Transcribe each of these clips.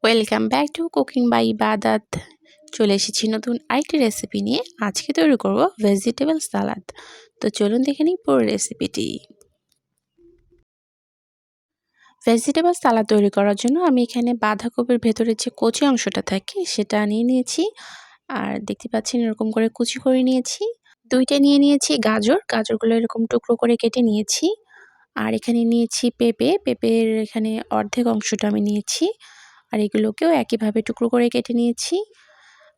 Welcome back to cooking by Ibadat. চলে এসেছি নতুন আরেকটি রেসিপি নিয়ে। আজকে তৈরি করব ভেজিটেবল সালাদ। তো চলুন দেখে নিই পুরো রেসিপিটি। ভেজিটেবল সালাদ তৈরি করার জন্য আমি এখানে বাঁধাকপির ভেতরে যে কচি অংশটা থাকে সেটা নিয়ে নিয়েছি। আর দেখতে পাচ্ছেন এরকম করে কুচি করে নিয়েছি। দুইটা নিয়ে নিয়েছি গাজরগুলো এরকম টুকরো করে কেটে নিয়েছি। আর এখানে নিয়েছি পেঁপের এখানে অর্ধেক অংশটা আমি নিয়েছি। আর এগুলোকেও একইভাবে টুকরো করে কেটে নিয়েছি।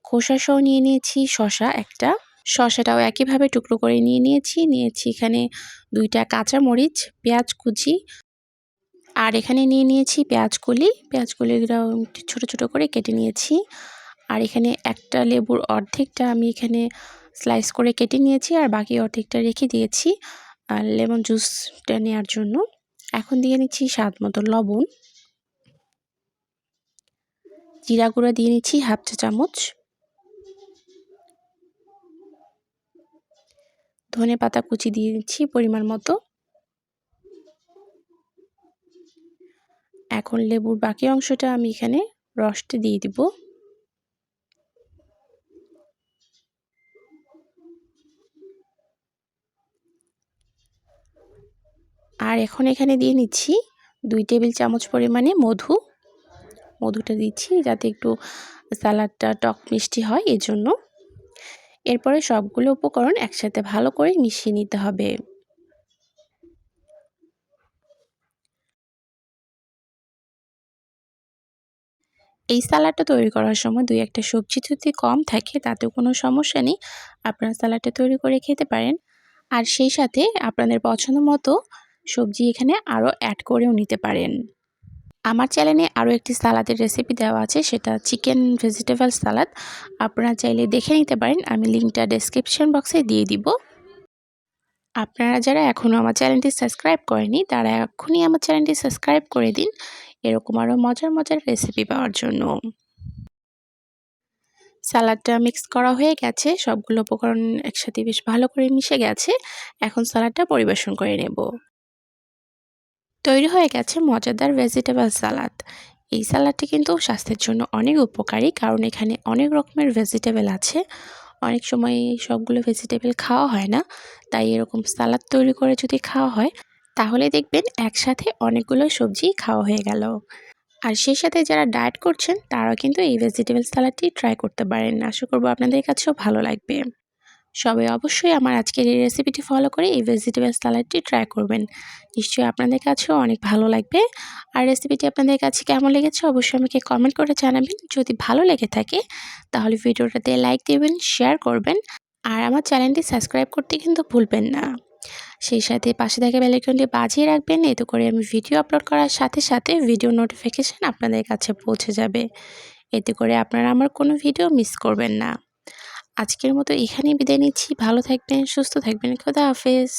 খোসাসহ নিয়ে নিয়েছি শসা একটা। শসাটাও একইভাবে টুকরো করে নিয়েছি এখানে ২টা কাঁচামরিচ, পেঁয়াজ কুচি। আর এখানে নিয়ে নিয়েছি পেঁয়াজগুলিগুলো ছোট ছোট করে কেটে নিয়েছি। আর এখানে একটা লেবুর অর্ধেকটা আমি এখানে স্লাইস করে কেটে নিয়েছি আর বাকি অর্ধেকটা রেখে দিয়েছি আর লেমন জুসটা নেওয়ার জন্য। এখন দিয়ে নিচ্ছি স্বাদ মতো লবণ, জিরা গুঁড়া দিয়ে নিচ্ছি 1/2 চা চামচ, ধনেপাতা কুচি দিয়ে দিচ্ছি পরিমাণ মতো। এখন লেবুর বাকি অংশটা আমি এখানে রসটা দিয়ে দিব। আর এখন এখানে দিয়ে নিচ্ছি 2 টেবিল চামচ পরিমাণে মধুটা দিচ্ছি যাতে একটু সালাডটা টক মিষ্টি হয় এজন্য। এরপরে সবগুলো উপকরণ একসাথে ভালো করে মিশিয়ে নিতে হবে। এই সালাডটা তৈরি করার সময় 2-1টা সবজি যদি কম থাকে তাতেও কোনো সমস্যা নেই। আপনারা সালাডটা তৈরি করে খেতে পারেন। আর সেই সাথে আপনাদের পছন্দ মতো সবজি এখানে আরও অ্যাড করেও নিতে পারেন। আমার চ্যানেলে আরও একটি সালাদের রেসিপি দেওয়া আছে, সেটা চিকেন ভেজিটেবল সালাদ। আপনারা চাইলে দেখে নিতে পারেন, আমি লিঙ্কটা ডেসক্রিপশন বক্সে দিয়ে দিব। আপনারা যারা এখনও আমার চ্যানেলটি সাবস্ক্রাইব করেনি তারা এক্ষুনি আমার চ্যানেলটি সাবস্ক্রাইব করে দিন এরকম আরও মজার রেসিপি পাওয়ার জন্য। সালাডটা মিক্স করা হয়ে গেছে, সবগুলো উপকরণ একসাথে বেশ ভালো করে মিশে গেছে। এখন সালাডটা পরিবেশন করে নেব। তৈরি হয়ে গেছে মজাদার ভেজিটেবল সালাদ। এই সালাডটি কিন্তু স্বাস্থ্যের জন্য অনেক উপকারী, কারণ এখানে অনেক রকমের ভেজিটেবল আছে। অনেক সময় সবগুলো ভেজিটেবল খাওয়া হয় না, তাই এরকম সালাদ তৈরি করে যদি খাওয়া হয় তাহলে দেখবেন একসাথে অনেকগুলো সবজি খাওয়া হয়ে গেল। আর সেই সাথে যারা ডায়েট করছেন তারাও কিন্তু এই ভেজিটেবল সালাডটি ট্রাই করতে পারেন। আশা করব আপনাদের কাছেও ভালো লাগবে। সবাই অবশ্যই আমার আজকের এই রেসিপিটি ফলো করে এই ভেজিটেবল সালাডটি ট্রাই করবেন। নিশ্চয়ই আপনাদের কাছেও অনেক ভালো লাগবে। আর রেসিপিটি আপনাদের কাছে কেমন লেগেছে অবশ্যই আমাকে কমেন্ট করে জানাবেন। যদি ভালো লেগে থাকে তাহলে ভিডিওটাতে লাইক দেবেন, শেয়ার করবেন। আর আমার চ্যানেলটি সাবস্ক্রাইব করতে কিন্তু ভুলবেন না। সেই সাথে পাশে থাকা বেল আইকনটি বাজিয়ে রাখবেন, এতে করে আমি ভিডিও আপলোড করার সাথে সাথে ভিডিও নোটিফিকেশান আপনাদের কাছে পৌঁছে যাবে। এতে করে আপনারা আমার কোনো ভিডিও মিস করবেন না। আজকের মতো এখানেই বিদায় নিচ্ছি। ভালো থাকবেন, সুস্থ থাকবেন। খোদা হাফেজ।